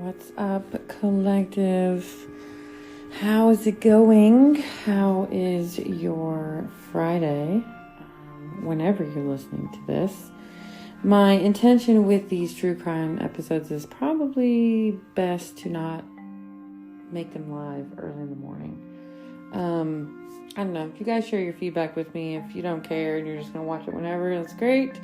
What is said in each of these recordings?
What's up, collective? How is it going? How is your Friday? Whenever you're listening to this. My intention with these true crime episodes is probably best to not make them live early in the morning. I don't know. If you guys share your feedback with me, if you don't care and you're just going to watch it whenever, that's great.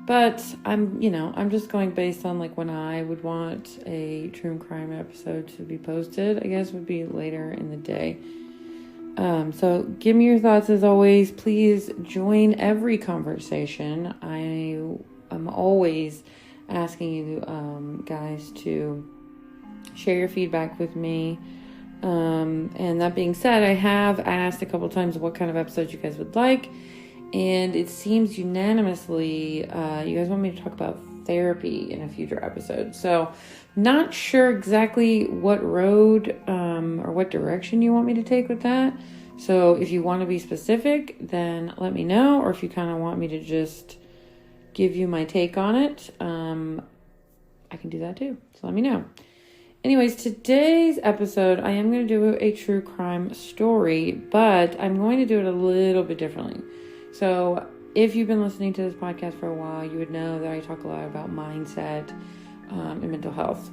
But I'm just going based on like when I would want a true crime episode to be posted. I guess would be later in the day. So give me your thoughts as always. Please join every conversation. I am always asking you guys to share your feedback with me. And that being said, I have asked a couple times what kind of episodes you guys would like. And it seems unanimously, you guys want me to talk about therapy in a future episode. So not sure exactly what road or what direction you want me to take with that. So if you want to be specific, then let me know. Or if you kind of want me to just give you my take on it, I can do that too. So let me know. Anyways, today's episode, I am going to do a true crime story, but I'm going to do it a little bit differently. So if you've been listening to this podcast for a while, you would know that I talk a lot about mindset and mental health.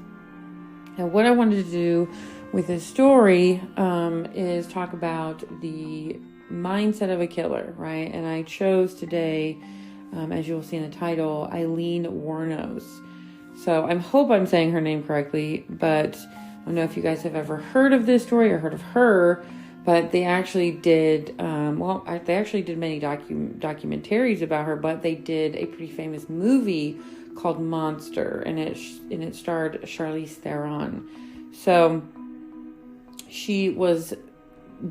And what I wanted to do with this story is talk about the mindset of a killer, right? And I chose today, as you'll see in the title, Aileen Wuornos. So I hope I'm saying her name correctly, but I don't know if you guys have ever heard of this story or heard of her. But they actually did, they actually did many documentaries about her, but they did a pretty famous movie called Monster, and it starred Charlize Theron. So she was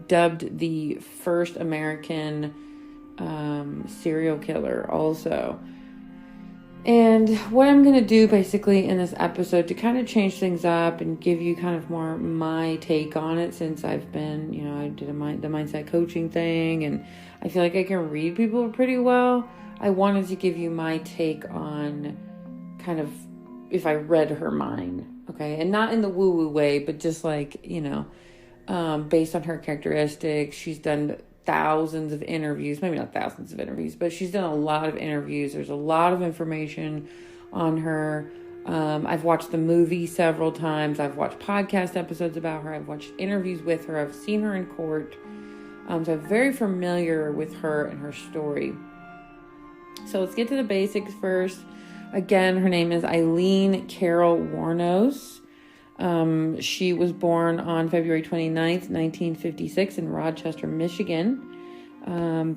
dubbed the first American serial killer also. And what I'm going to do basically in this episode to kind of change things up and give you kind of more my take on it, since I've been, I did the mindset coaching thing and I feel like I can read people pretty well. I wanted to give you my take on kind of if I read her mind, okay? And not in the woo-woo way, but just like, based on her characteristics. She's done thousands of interviews, maybe not thousands of interviews, but she's done a lot of interviews. There's a lot of information on her. I've watched the movie several times. I've watched podcast episodes about her. I've watched interviews with her. I've seen her in court. So I'm very familiar with her and her story. So let's get to the basics first. Again, her name is Aileen Carol Wuornos. She was born on February 29th, 1956 in Rochester, Michigan.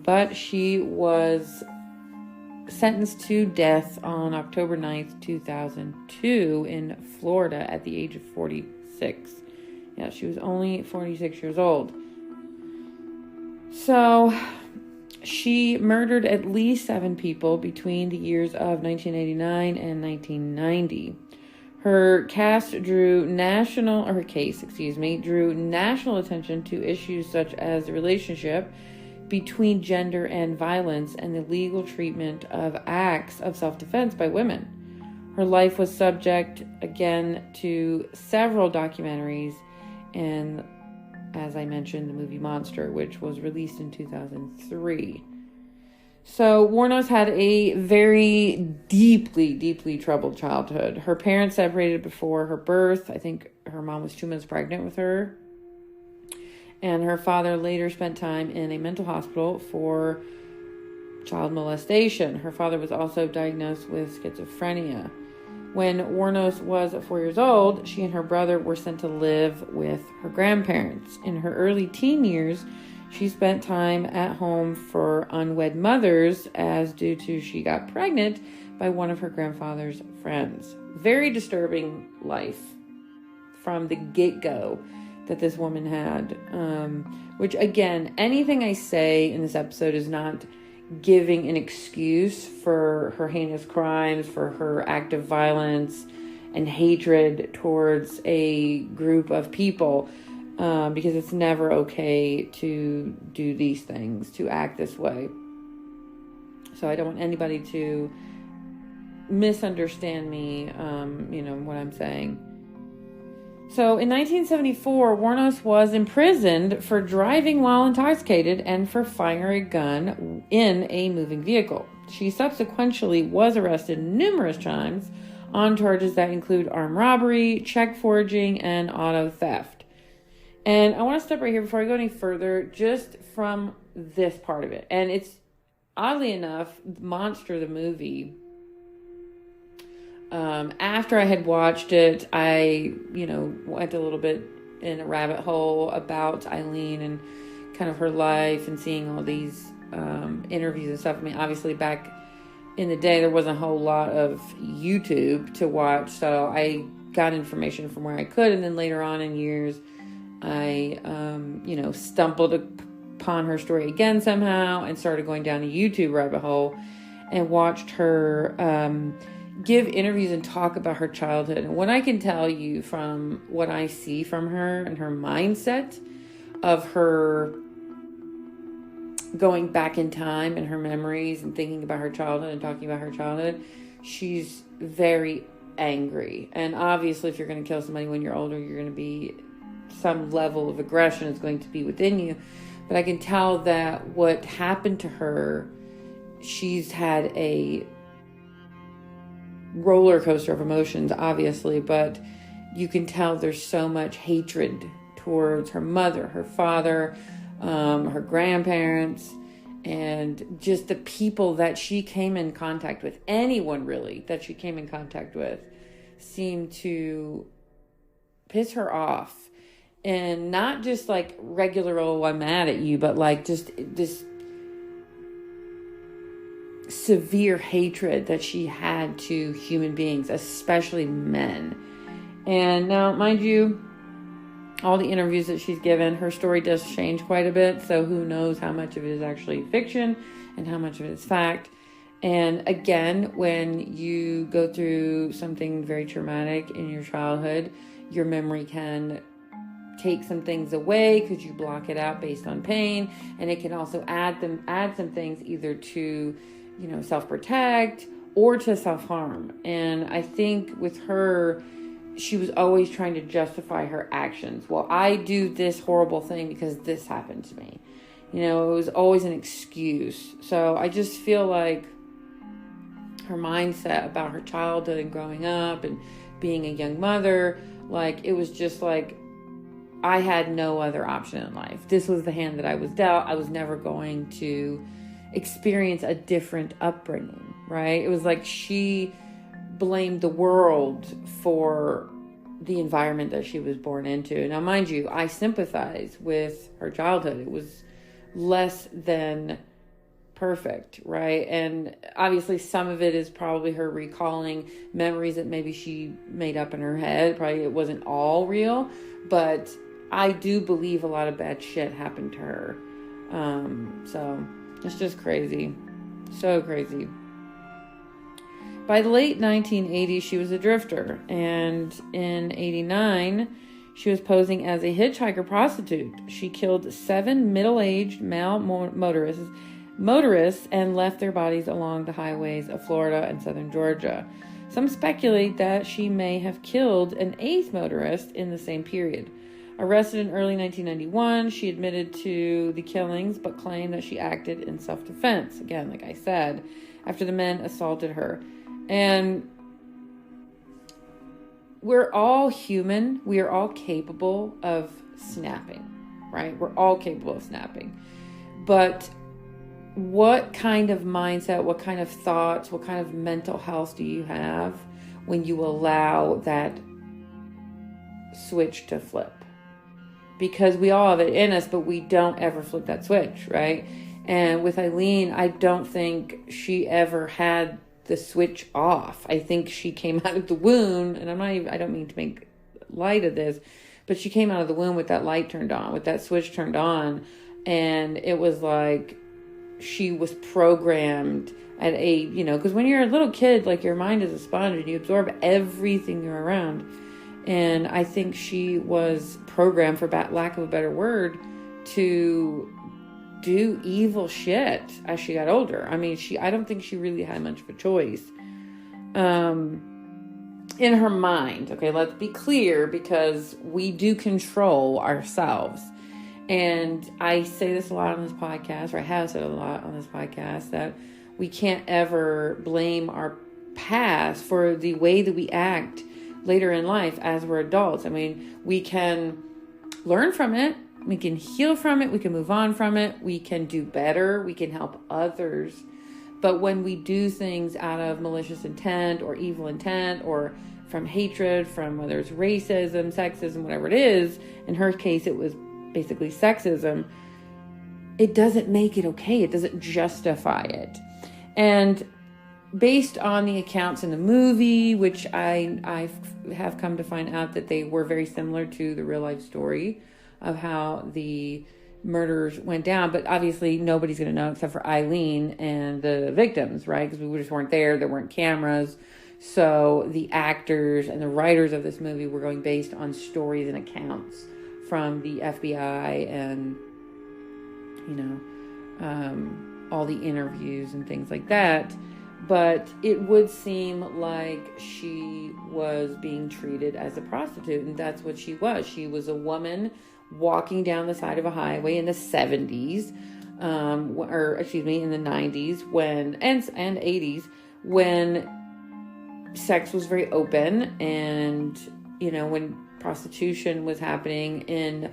But she was sentenced to death on October 9th, 2002 in Florida at the age of 46. Yeah, she was only 46 years old. So she murdered at least 7 people between the years of 1989 and 1990. Her case drew national attention to issues such as the relationship between gender and violence and the legal treatment of acts of self-defense by women. Her life was subject, again, to several documentaries and, as I mentioned, the movie Monster, which was released in 2003. So Wuornos had a very deeply, deeply troubled childhood. Her parents separated before her birth. I think her mom was 2 months pregnant with her. And her father later spent time in a mental hospital for child molestation. Her father was also diagnosed with schizophrenia. When Wuornos was 4 years old, she and her brother were sent to live with her grandparents. In her early teen years, she spent time at home for unwed mothers due to she got pregnant by one of her grandfather's friends. Very disturbing life from the get-go that this woman had. Which, again, anything I say in this episode is not giving an excuse for her heinous crimes, for her act of violence and hatred towards a group of people. Because it's never okay to do these things, to act this way. So I don't want anybody to misunderstand me, what I'm saying. So in 1974, Wuornos was imprisoned for driving while intoxicated and for firing a gun in a moving vehicle. She subsequently was arrested numerous times on charges that include armed robbery, check forging, and auto theft. And I want to step right here before I go any further, just from this part of it. And it's, oddly enough, Monster, the movie, after I had watched it, I, went a little bit in a rabbit hole about Aileen and kind of her life and seeing all these interviews and stuff. I mean, obviously back in the day, there wasn't a whole lot of YouTube to watch, so I got information from where I could. And then later on in years, I, stumbled upon her story again somehow and started going down a YouTube rabbit hole and watched her give interviews and talk about her childhood. And what I can tell you from what I see from her and her mindset of her going back in time and her memories and thinking about her childhood and talking about her childhood, she's very angry. And obviously, if you're going to kill somebody when you're older, you're going to be, some level of aggression is going to be within you. But I can tell that what happened to her, she's had a roller coaster of emotions, obviously, but you can tell there's so much hatred towards her mother, her father, her grandparents, and just the people that she came in contact with. Anyone really that she came in contact with seemed to piss her off. And not just like regular, oh, I'm mad at you, but like just this severe hatred that she had to human beings, especially men. And now, mind you, all the interviews that she's given, her story does change quite a bit. So who knows how much of it is actually fiction and how much of it is fact. And again, when you go through something very traumatic in your childhood, your memory can take some things away because you block it out based on pain. And it can also add some things either to, self-protect or to self-harm. And I think with her, she was always trying to justify her actions. Well, I do this horrible thing because this happened to me. It was always an excuse. So I just feel like her mindset about her childhood and growing up and being a young mother, like it was just like, I had no other option in life. This was the hand that I was dealt. I was never going to experience a different upbringing, right? It was like she blamed the world for the environment that she was born into. Now, mind you, I sympathize with her childhood. It was less than perfect, right? And obviously some of it is probably her recalling memories that maybe she made up in her head. Probably it wasn't all real, but I do believe a lot of bad shit happened to her. So it's just crazy. So crazy. By the late 1980s, she was a drifter. And in 89, she was posing as a hitchhiker prostitute. She killed 7 middle-aged male motorists and left their bodies along the highways of Florida and southern Georgia. Some speculate that she may have killed an 8th motorist in the same period. Arrested in early 1991, she admitted to the killings, but claimed that she acted in self-defense. Again, like I said, after the men assaulted her. And we're all human. We are all capable of snapping, right? We're all capable of snapping. But what kind of mindset, what kind of thoughts, what kind of mental health do you have when you allow that switch to flip? Because we all have it in us, but we don't ever flip that switch, right? And with Aileen, I don't think she ever had the switch off. I think she came out of the womb, and I don't mean to make light of this, but she came out of the womb with that light turned on, with that switch turned on, and it was like she was programmed at a, because when you're a little kid, like your mind is a sponge and you absorb everything you're around. And I think she was programmed, for lack of a better word, to do evil shit as she got older. I mean, I don't think she really had much of a choice. in her mind. Okay, let's be clear, because we do control ourselves. And I say this a lot on this podcast, or I have said a lot on this podcast, that we can't ever blame our past for the way that we act later in life as we're adults. I mean, we can learn from it, we can heal from it, we can move on from it, we can do better, we can help others. But when we do things out of malicious intent or evil intent, or from hatred, from whether it's racism, sexism, whatever it is, in her case it was basically sexism, it doesn't make it okay. It doesn't justify it. And based on the accounts in the movie, which I have come to find out that they were very similar to the real life story of how the murders went down, but obviously nobody's going to know except for Aileen and the victims, right? Because we just weren't there. There weren't cameras. So the actors and the writers of this movie were going based on stories and accounts from the FBI and, all the interviews and things like that. But it would seem like she was being treated as a prostitute, and that's what she was. She was a woman walking down the side of a highway in the 70s, in the 90s, and 80s, when sex was very open, and, when prostitution was happening in,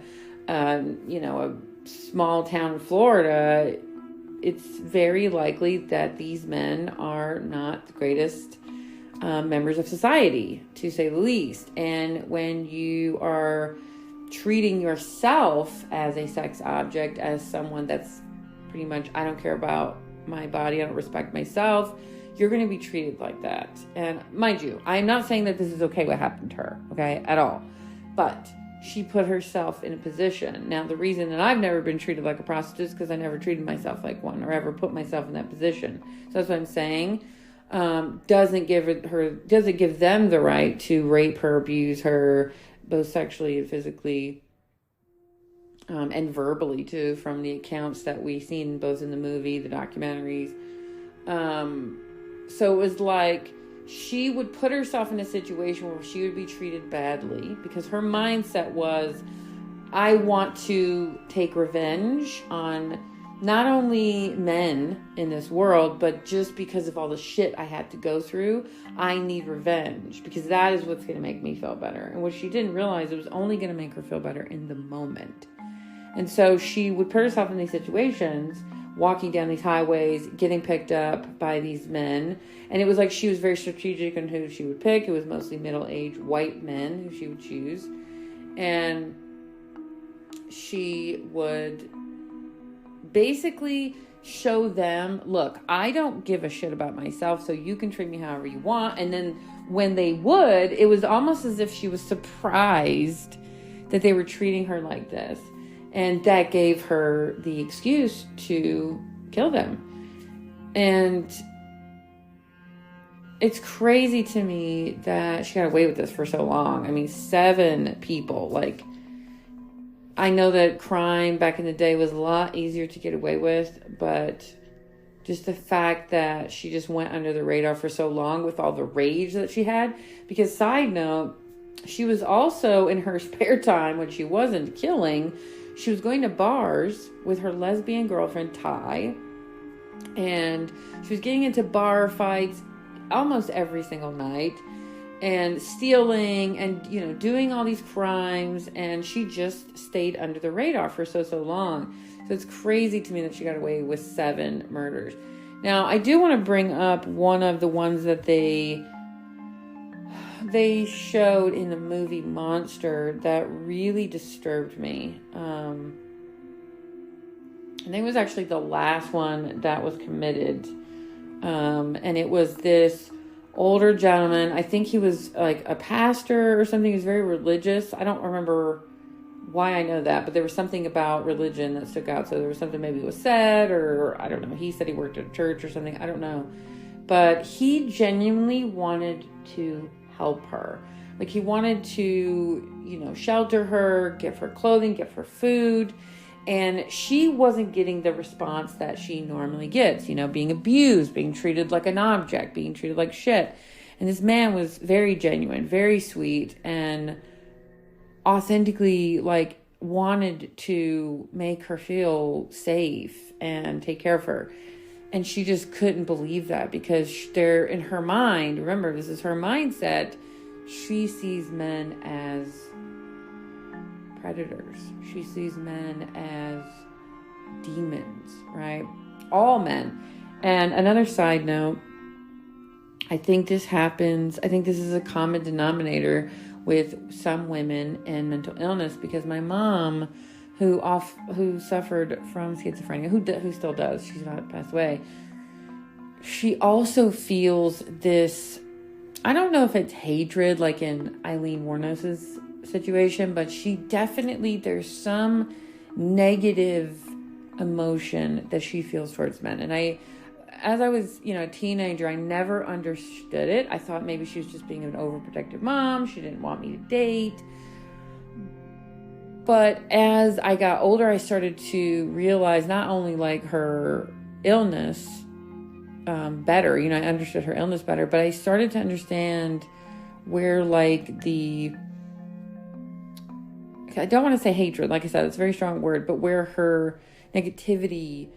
a small town in Florida, it's very likely that these men are not the greatest members of society, to say the least. And when you are treating yourself as a sex object, as someone that's pretty much, I don't care about my body, I don't respect myself, you're going to be treated like that. And mind you, I'm not saying that this is okay what happened to her, okay, at all. But she put herself in a position. Now, the reason that I've never been treated like a prostitute is because I never treated myself like one, or ever put myself in that position. So that's what I'm saying. Doesn't give them the right to rape her, abuse her, both sexually and physically, and verbally too, from the accounts that we've seen both in the movie, the documentaries. So it was like she would put herself in a situation where she would be treated badly, because her mindset was, I want to take revenge on not only men in this world, but just because of all the shit I had to go through, I need revenge, because that is what's going to make me feel better. And what she didn't realize, it was only going to make her feel better in the moment. And so she would put herself in these situations, walking down these highways, getting picked up by these men. And it was like she was very strategic on who she would pick. It was mostly middle-aged white men who she would choose. And she would basically show them, look, I don't give a shit about myself, so you can treat me however you want. And then when they would, it was almost as if she was surprised that they were treating her like this. And that gave her the excuse to kill them. And it's crazy to me that she got away with this for so long. I mean, 7 people. Like, I know that crime back in the day was a lot easier to get away with, but just the fact that she just went under the radar for so long with all the rage that she had. Because, side note, she was also, in her spare time when she wasn't killing, she was going to bars with her lesbian girlfriend, Ty, and she was getting into bar fights almost every single night, and stealing and, doing all these crimes, and she just stayed under the radar for so long. So it's crazy to me that she got away with 7 murders. Now, I do want to bring up one of the ones that they showed in the movie Monster that really disturbed me. I think it was actually the last one that was committed. And it was this older gentleman. I think he was like a pastor or something. He was very religious. I don't remember why I know that, but there was something about religion that stuck out. So there was something maybe was said, or I don't know. He said he worked at a church or something. I don't know. But he genuinely wanted to help her. Like, he wanted to, shelter her, give her clothing, give her food. And she wasn't getting the response that she normally gets, being abused, being treated like an object, being treated like shit. And this man was very genuine, very sweet, and authentically like wanted to make her feel safe and take care of her. And she just couldn't believe that, because they're in her mind, remember, this is her mindset, she sees men as predators. She sees men as demons, right? All men. And another side note, I think this is a common denominator with some women and mental illness, because my mom, who suffered from schizophrenia, who still does, she's not passed away, she also feels this, I don't know if it's hatred like in Aileen Wuornos' situation, but there's some negative emotion that she feels towards men. And as I was, a teenager, I never understood it. I thought maybe she was just being an overprotective mom. She didn't want me to date. But as I got older, I started to realize not only like her illness better, I understood her illness better, but I started to understand where like I don't want to say hatred, like I said, it's a very strong word, but where her negativity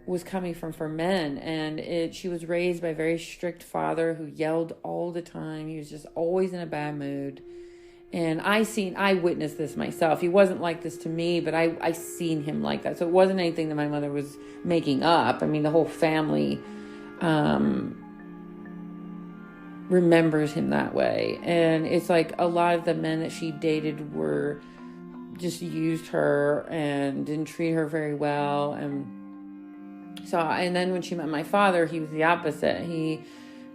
was coming from for men. And she was raised by a very strict father who yelled all the time. He was just always in a bad mood. And I witnessed this myself. He wasn't like this to me, but I seen him like that. So it wasn't anything that my mother was making up. I mean, the whole family remembers him that way. And it's like a lot of the men that she dated were just used her and didn't treat her very well. And then when she met my father, he was the opposite. He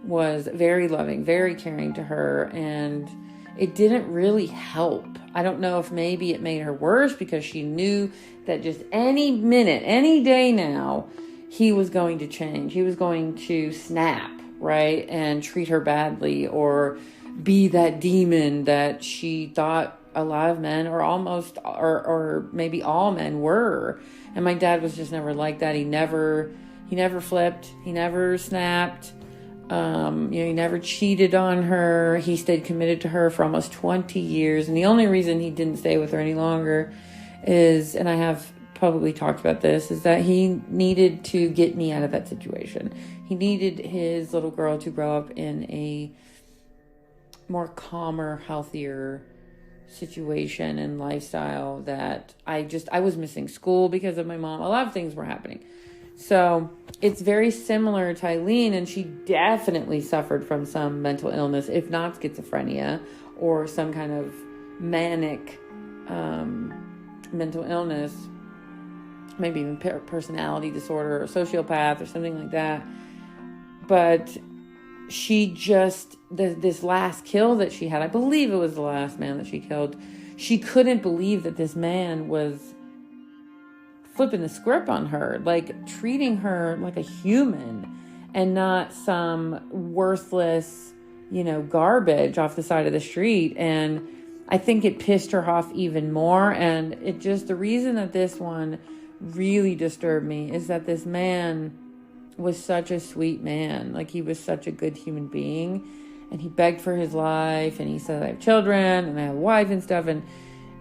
was very loving, very caring to her, and it didn't really help. I don't know if maybe it made her worse, because she knew that just any minute, any day now, he was going to change. He was going to snap, right? And treat her badly, or be that demon that she thought a lot of men, or maybe all men were. And my dad was just never like that. He never flipped. He never snapped. He never cheated on her. He stayed committed to her for almost 20 years. And the only reason he didn't stay with her any longer is, and I have publicly talked about this, is that he needed to get me out of that situation. He needed his little girl to grow up in a more calmer, healthier situation and lifestyle. That I was missing school because of my mom. A lot of things were happening. So it's very similar to Aileen, and she definitely suffered from some mental illness, if not schizophrenia, or some kind of manic mental illness, maybe even personality disorder or sociopath or something like that. But she just, this last kill that she had, I believe it was the last man that she killed, she couldn't believe that this man was flipping the script on her, like treating her like a human and not some worthless, garbage off the side of the street. And I think it pissed her off even more. And the reason that this one really disturbed me is that this man was such a sweet man. Like, he was such a good human being, and he begged for his life, and he said, I have children and I have a wife and stuff. And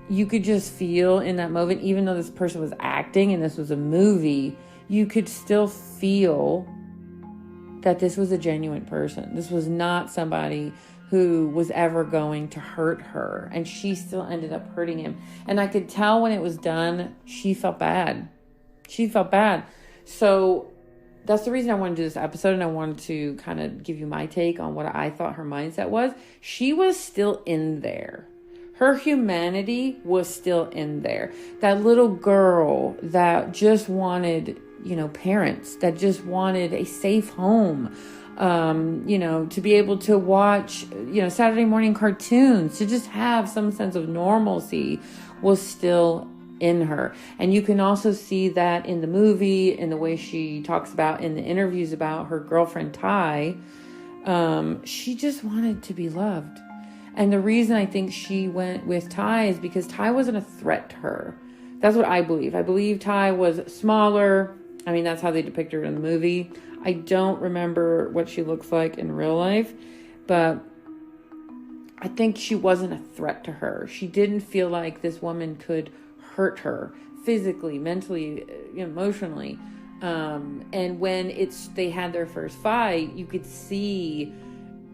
you could just feel in that moment, even though this person was acting and this was a movie, you could still feel that this was a genuine person. This was not somebody who was ever going to hurt her. And she still ended up hurting him. And I could tell when it was done, she felt bad. So that's the reason I wanted to do this episode. And I wanted to kind of give you my take on what I thought her mindset was. She was still in there. Her humanity was still in there. That little girl that just wanted, parents, that just wanted a safe home, to be able to watch, Saturday morning cartoons, to just have some sense of normalcy, was still in her. And you can also see that in the movie, in the way she talks about in the interviews about her girlfriend, Ty. She just wanted to be loved. And the reason I think she went with Ty is because Ty wasn't a threat to her. That's what I believe. I believe Ty was smaller. I mean, that's how they depict her in the movie. I don't remember what she looks like in real life. But I think she wasn't a threat to her. She didn't feel like this woman could hurt her physically, mentally, emotionally. And when they had their first fight, you could see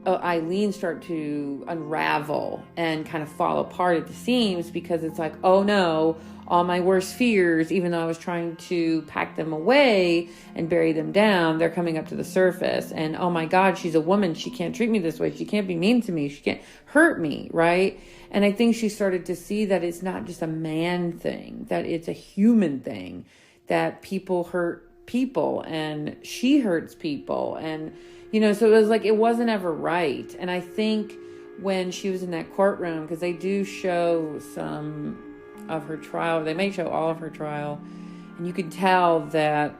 Aileen start to unravel and kind of fall apart at the seams, because it's like, oh no, all my worst fears, even though I was trying to pack them away and bury them down, they're coming up to the surface. And oh my God, she's a woman. She can't treat me this way. She can't be mean to me. She can't hurt me, right? And I think she started to see that it's not just a man thing, that it's a human thing, that people hurt people and she hurts people. And, so it was like, it wasn't ever right. And I think when she was in that courtroom, because they do show some of her trial, they may show all of her trial, and you can tell that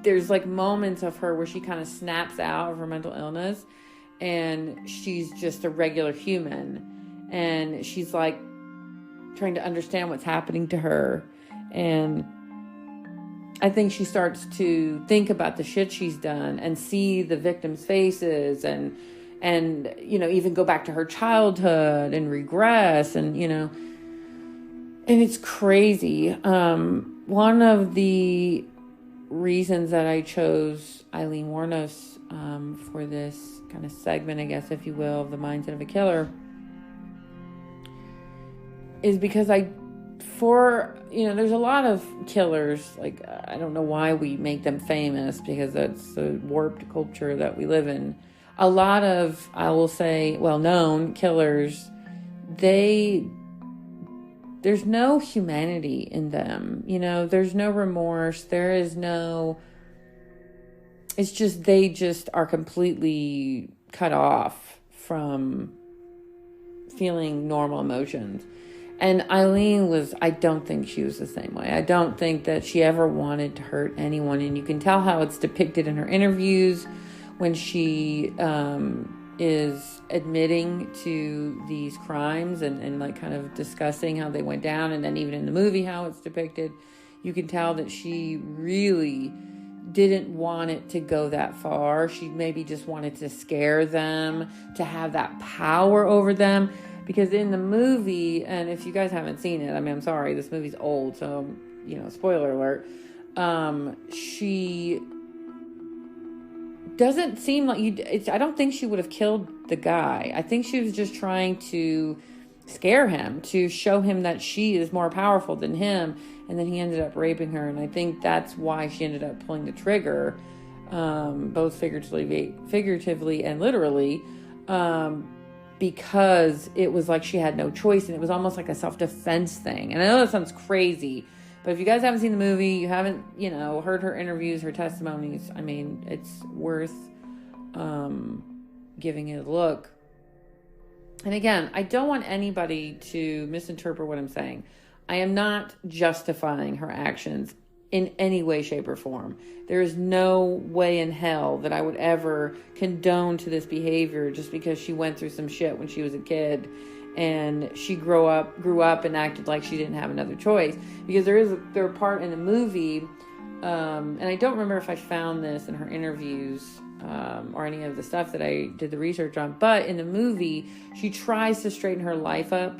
there's like moments of her where she kind of snaps out of her mental illness, and she's just a regular human, and she's like trying to understand what's happening to her. And I think she starts to think about the shit she's done and see the victims' faces and even go back to her childhood and regress and it's crazy. One of the reasons that I chose Aileen Wuornos for this kind of segment, I guess, if you will, of the mindset of a killer, is because there's a lot of killers, like, I don't know why we make them famous, because that's the warped culture that we live in. A lot of, I will say, well-known killers, there's no humanity in them. There's no remorse. It's just, they just are completely cut off from feeling normal emotions. And Aileen I don't think she was the same way. I don't think that she ever wanted to hurt anyone. And you can tell how it's depicted in her interviews when she is admitting to these crimes and like kind of discussing how they went down. And then even in the movie, how it's depicted, you can tell that she really didn't want it to go that far. She maybe just wanted to scare them, to have that power over them. Because in the movie, and if you guys haven't seen it, I'm sorry, this movie's old, so, spoiler alert. She doesn't seem like I don't think she would have killed the guy. I think she was just trying to scare him, to show him that she is more powerful than him, and then he ended up raping her. And I think that's why she ended up pulling the trigger, both figuratively and literally, because it was like she had no choice, and it was almost like a self-defense thing. And I know that sounds crazy, but if you guys haven't seen the movie, you haven't, heard her interviews, her testimonies, it's worth giving it a look. And again, I don't want anybody to misinterpret what I'm saying. I am not justifying her actions in any way, shape, or form. There is no way in hell that I would ever condone to this behavior just because she went through some shit when she was a kid and she grew up and acted like she didn't have another choice. Because there a part in the movie, and I don't remember if I found this in her interviews or any of the stuff that I did the research on, but in the movie, she tries to straighten her life up,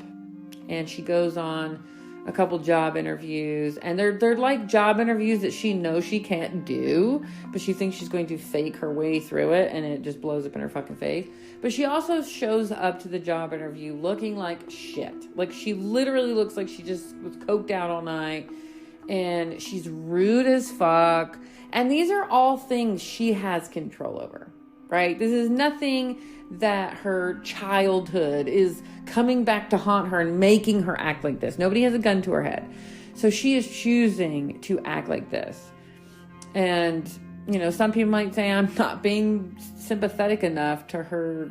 and she goes on a couple job interviews, and they're like job interviews that she knows she can't do, but she thinks she's going to fake her way through it, and it just blows up in her fucking face. But she also shows up to the job interview looking like shit. Like, she literally looks like she just was coked out all night, and she's rude as fuck. And these are all things she has control over, right? This is nothing that her childhood is coming back to haunt her and making her act like this. Nobody has a gun to her head. So she is choosing to act like this. And, some people might say I'm not being sympathetic enough to her,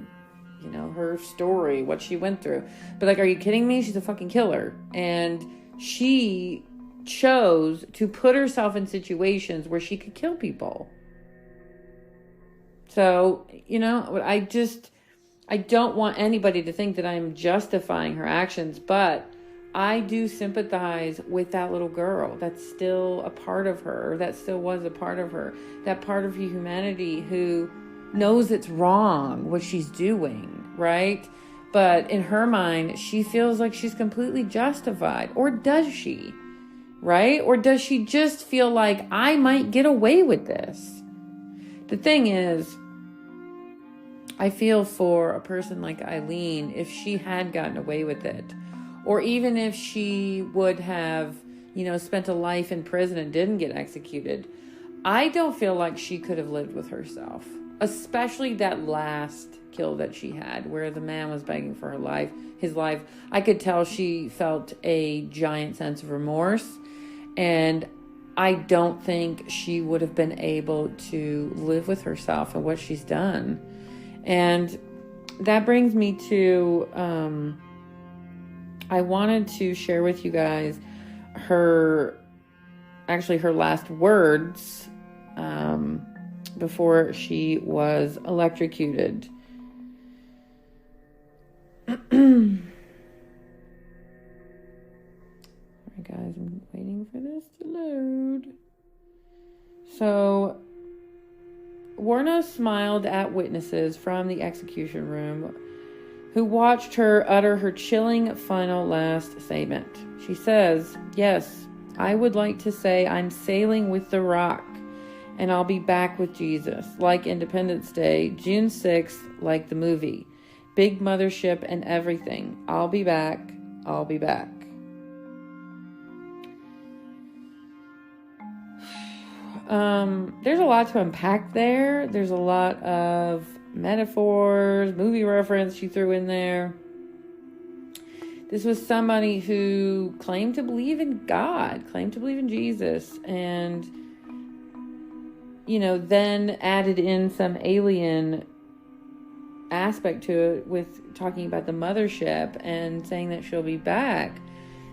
her story, what she went through. But like, are you kidding me? She's a fucking killer. And she chose to put herself in situations where she could kill people. So, I don't want anybody to think that I'm justifying her actions, but I do sympathize with that little girl. That's still a part of her. That still was a part of her. That part of humanity who knows it's wrong what she's doing, right? But in her mind, she feels like she's completely justified. Or does she? Right? Or does she just feel like, I might get away with this? The thing is, I feel for a person like Aileen, if she had gotten away with it, or even if she would have, spent a life in prison and didn't get executed, I don't feel like she could have lived with herself. Especially that last kill that she had, where the man was begging for his life. I could tell she felt a giant sense of remorse, and I don't think she would have been able to live with herself and what she's done. And that brings me to, I wanted to share with you guys her last words, before she was electrocuted. Alright guys, I'm waiting for this to load. So, Wuornos smiled at witnesses from the execution room who watched her utter her chilling final last statement. She says, "Yes, I would like to say I'm sailing with the rock, and I'll be back with Jesus, like Independence Day, June 6th, like the movie. Big mothership and everything. I'll be back. I'll be back." There's a lot to unpack there. There's a lot of metaphors, movie reference she threw in there. This was somebody who claimed to believe in God, claimed to believe in Jesus, and then added in some alien aspect to it with talking about the mothership and saying that she'll be back.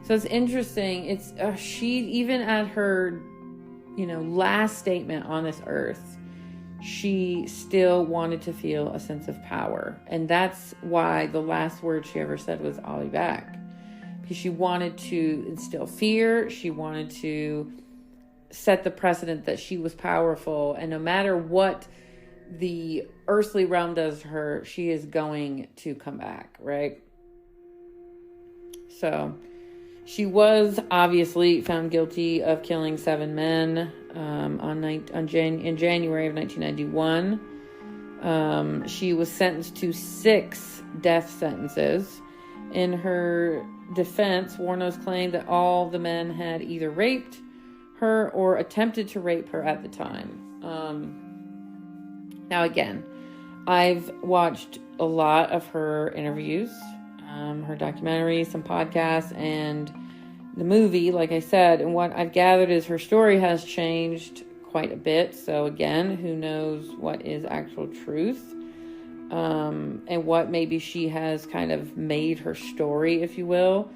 So it's interesting. It's she, even at her, last statement on this earth, she still wanted to feel a sense of power. And that's why the last word she ever said was, "I'll be back." Because she wanted to instill fear. She wanted to set the precedent that she was powerful, and no matter what the earthly realm does to her, she is going to come back, right? So she was obviously found guilty of killing 7 men in January of 1991. She was sentenced to 6 death sentences. In her defense, Wuornos claimed that all the men had either raped her or attempted to rape her at the time. Now again, I've watched a lot of her interviews, her documentaries, some podcasts, and the movie, like I said, and what I've gathered is her story has changed quite a bit. So again, who knows what is actual truth, and what maybe she has kind of made her story, if you will.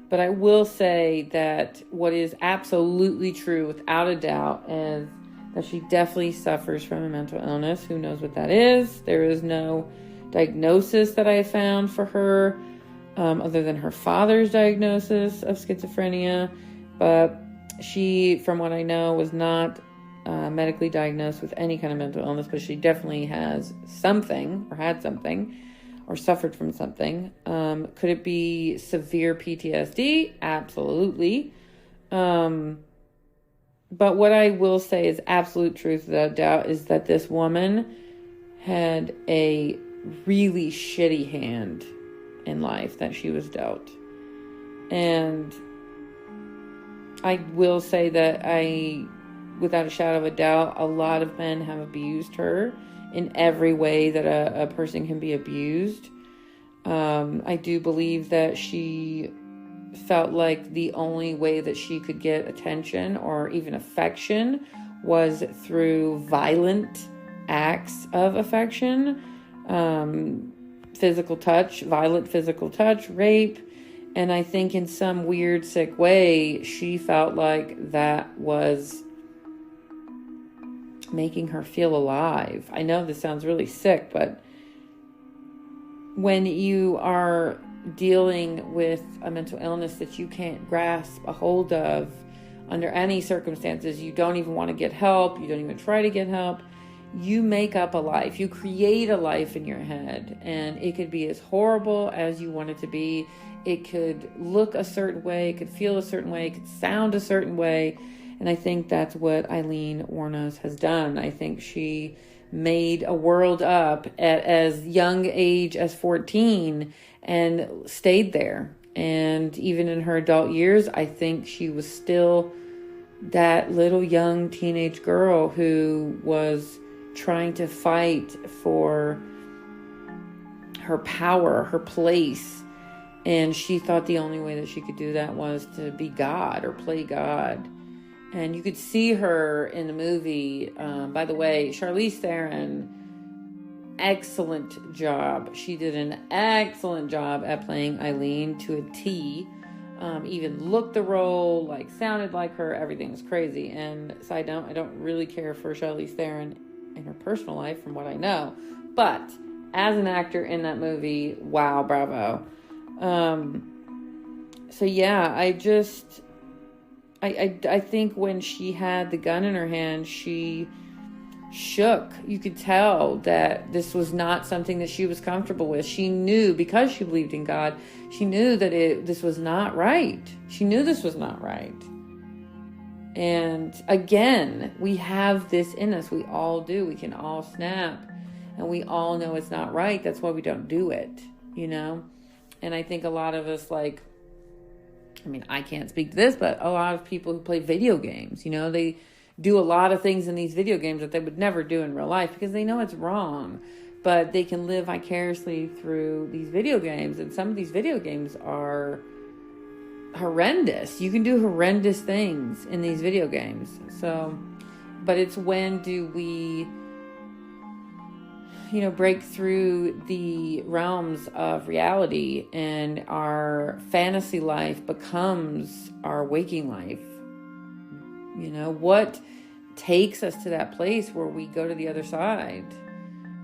But I will say that what is absolutely true, without a doubt, is that she definitely suffers from a mental illness. Who knows what that is? There is no diagnosis that I have found for her, other than her father's diagnosis of schizophrenia. But she, from what I know, was not medically diagnosed with any kind of mental illness, but she definitely has something, or had something, or suffered from something. Could it be severe PTSD? Absolutely. But what I will say is absolute truth, without doubt, is that this woman had a really shitty hand in life that she was dealt. And I will say that without a shadow of a doubt, a lot of men have abused her in every way that a person can be abused. I do believe that she felt like the only way that she could get attention or even affection was through violent acts of affection, physical touch, violent physical touch, rape. And I think in some weird, sick way, she felt like that was making her feel alive. I know this sounds really sick, but when you are dealing with a mental illness that you can't grasp a hold of under any circumstances, you don't even want to get help, you don't even try to get help, you make up a life. You create a life in your head, and it could be as horrible as you want it to be. It could look a certain way, it could feel a certain way, it could sound a certain way. And I think that's what Aileen Wuornos has done. I think she made a world up at as young age as 14 and stayed there. And even in her adult years, I think she was still that little young teenage girl who was trying to fight for her power, her place. And she thought the only way that she could do that was to be God or play God. And you could see her in the movie. By the way, Charlize Theron, excellent job. She did an excellent job at playing Aileen to a T. Even looked the role, like sounded like her. Everything was crazy. And side note, I don't really care for Charlize Theron in her personal life from what I know. But as an actor in that movie, wow, bravo. So yeah, I think when she had the gun in her hand, she shook. You could tell that this was not something that she was comfortable with. She knew, because she believed in God, she knew that this was not right. She knew this was not right. And again, we have this in us. We all do. We can all snap. And we all know it's not right. That's why we don't do it, you know? And I think a lot of us, like, I mean, I can't speak to this, but a lot of people who play video games, you know, they do a lot of things in these video games that they would never do in real life because they know it's wrong. But they can live vicariously through these video games. And some of these video games are horrendous. You can do horrendous things in these video games. So, but it's when do we, you know, break through the realms of reality and our fantasy life becomes our waking life. You know, what takes us to that place where we go to the other side?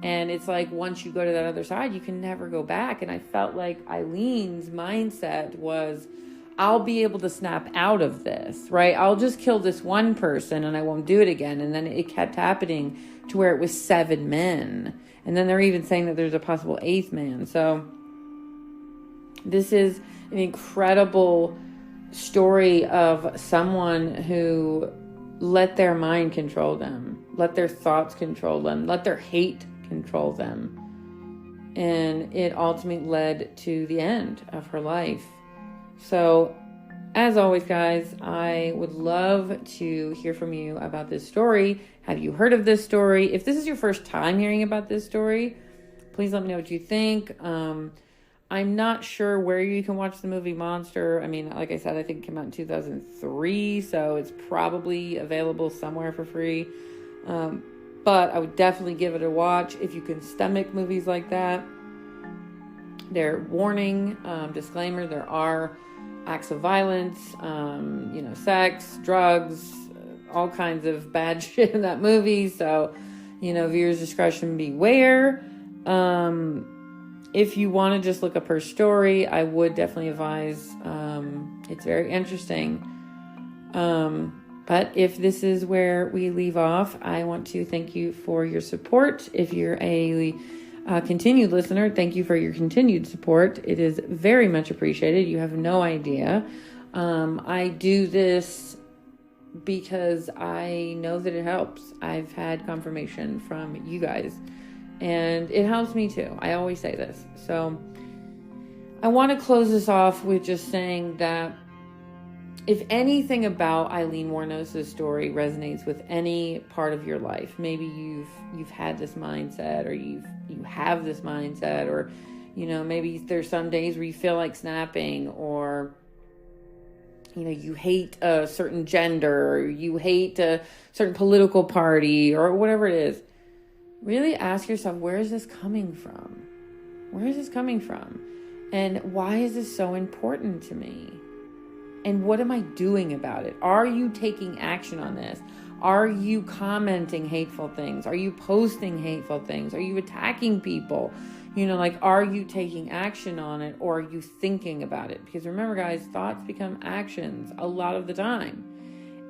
And it's like, once you go to that other side, you can never go back. And I felt like Eileen's mindset was, I'll be able to snap out of this, right? I'll just kill this one person and I won't do it again. And then it kept happening to where it was 7 men. And then they're even saying that there's a possible 8th man. So this is an incredible story of someone who let their mind control them, let their thoughts control them, let their hate control them. And it ultimately led to the end of her life. So, as always, guys, I would love to hear from you about this story. Have you heard of this story? If this is your first time hearing about this story, please let me know what you think. I'm not sure where you can watch the movie Monster. I mean, like I said, I think it came out in 2003, so it's probably available somewhere for free. But I would definitely give it a watch if you can stomach movies like that. Their warning, disclaimer, there are acts of violence, you know, sex, drugs, all kinds of bad shit in that movie. So, you know, viewers' discretion beware. If you want to just look up her story, I would definitely advise. It's very interesting. But if this is where we leave off, I want to thank you for your support. If you're a continued listener, thank you for your continued support. It is very much appreciated. You have no idea. I do this because I know that it helps. I've had confirmation from you guys, and it helps me too. I always say this. So I want to close this off with just saying that if anything about Aileen Wuornos' story resonates with any part of your life, maybe you've had this mindset, or you have this mindset, or, you know, maybe there's some days where you feel like snapping, or, you know, you hate a certain gender, or you hate a certain political party, or whatever it is. Really ask yourself, where is this coming from? Where is this coming from? And why is this so important to me? And what am I doing about it? Are you taking action on this? Are you commenting hateful things? Are you posting hateful things? Are you attacking people? You know, like, are you taking action on it, or are you thinking about it? Because remember, guys, thoughts become actions a lot of the time.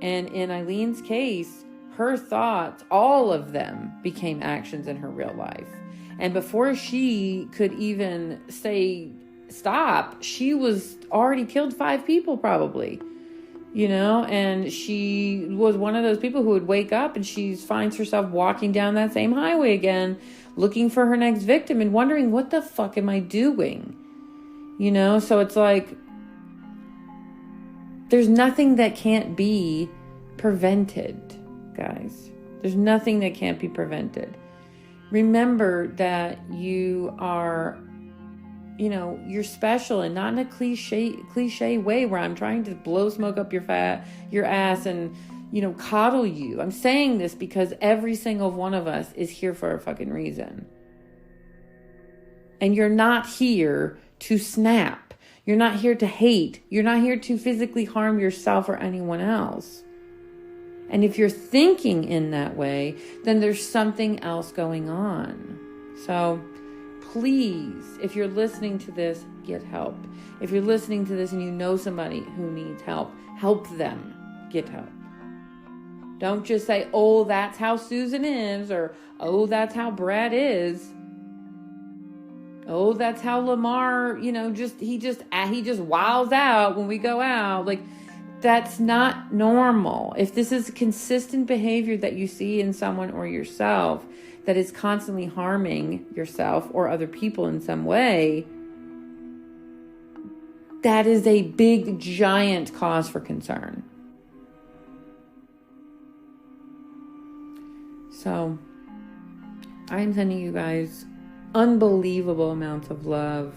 And in Eileen's case, her thoughts, all of them, became actions in her real life. And before she could even say stop, she was already killed 5 people probably, and she was one of those people who would wake up and she finds herself walking down that same highway again, looking for her next victim and wondering, what the fuck am I doing? So it's like, there's nothing that can't be prevented, guys. There's nothing that can't be prevented. Remember that you are, you're special, and not in a cliche way where I'm trying to blow smoke up your ass and, coddle you. I'm saying this because every single one of us is here for a fucking reason. And you're not here to snap. You're not here to hate. You're not here to physically harm yourself or anyone else. And if you're thinking in that way, then there's something else going on. So please, if you're listening to this, get help. If you're listening to this and you know somebody who needs help, help them get help. Don't just say, oh, that's how Susan is, or, oh, that's how Brad is. Oh, that's how Lamar, he just wiles out when we go out. Like, that's not normal. If this is consistent behavior that you see in someone or yourself that is constantly harming yourself or other people in some way, that is a big, giant cause for concern. So, I'm sending you guys unbelievable amounts of love,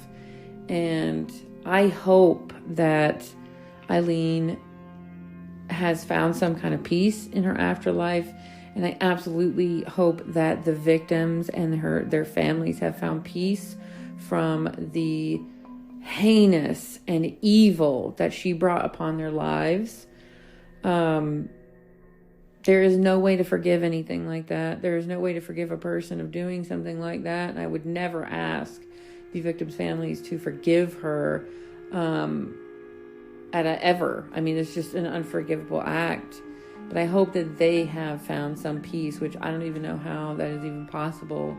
and I hope that Aileen has found some kind of peace in her afterlife, and I absolutely hope that the victims and their families have found peace from the heinous and evil that she brought upon their lives. There is no way to forgive anything like that. There is no way to forgive a person of doing something like that. And I would never ask the victims' families to forgive her ever. I mean, it's just an unforgivable act. But I hope that they have found some peace, which I don't even know how that is even possible.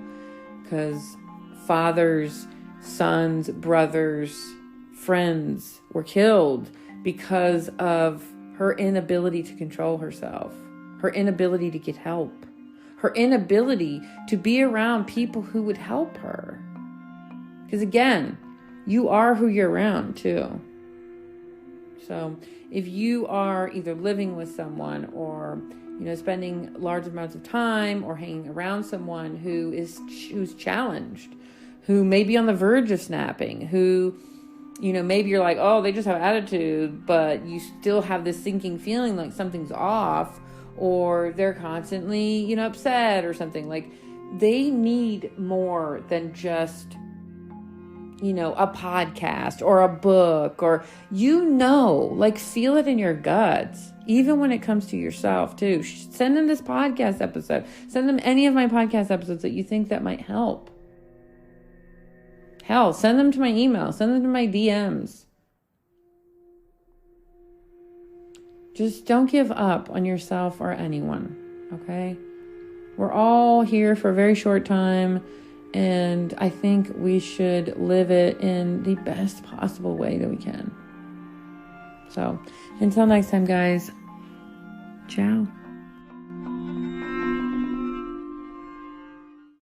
Because fathers, sons, brothers, friends were killed because of her inability to control herself. Her inability to get help. Her inability to be around people who would help her. Because again, you are who you're around too. So if you are either living with someone or, spending large amounts of time or hanging around someone who's challenged, who may be on the verge of snapping, who, maybe you're like, oh, they just have attitude, but you still have this sinking feeling like something's off, or they're constantly, upset or something. Like, they need more than just, a podcast or a book, or, feel it in your guts, even when it comes to yourself too. Send them this podcast episode. Send them any of my podcast episodes that you think that might help. Hell, send them to my email. Send them to my DMs. Just don't give up on yourself or anyone, okay? We're all here for a very short time, and I think we should live it in the best possible way that we can. So, until next time, guys, ciao.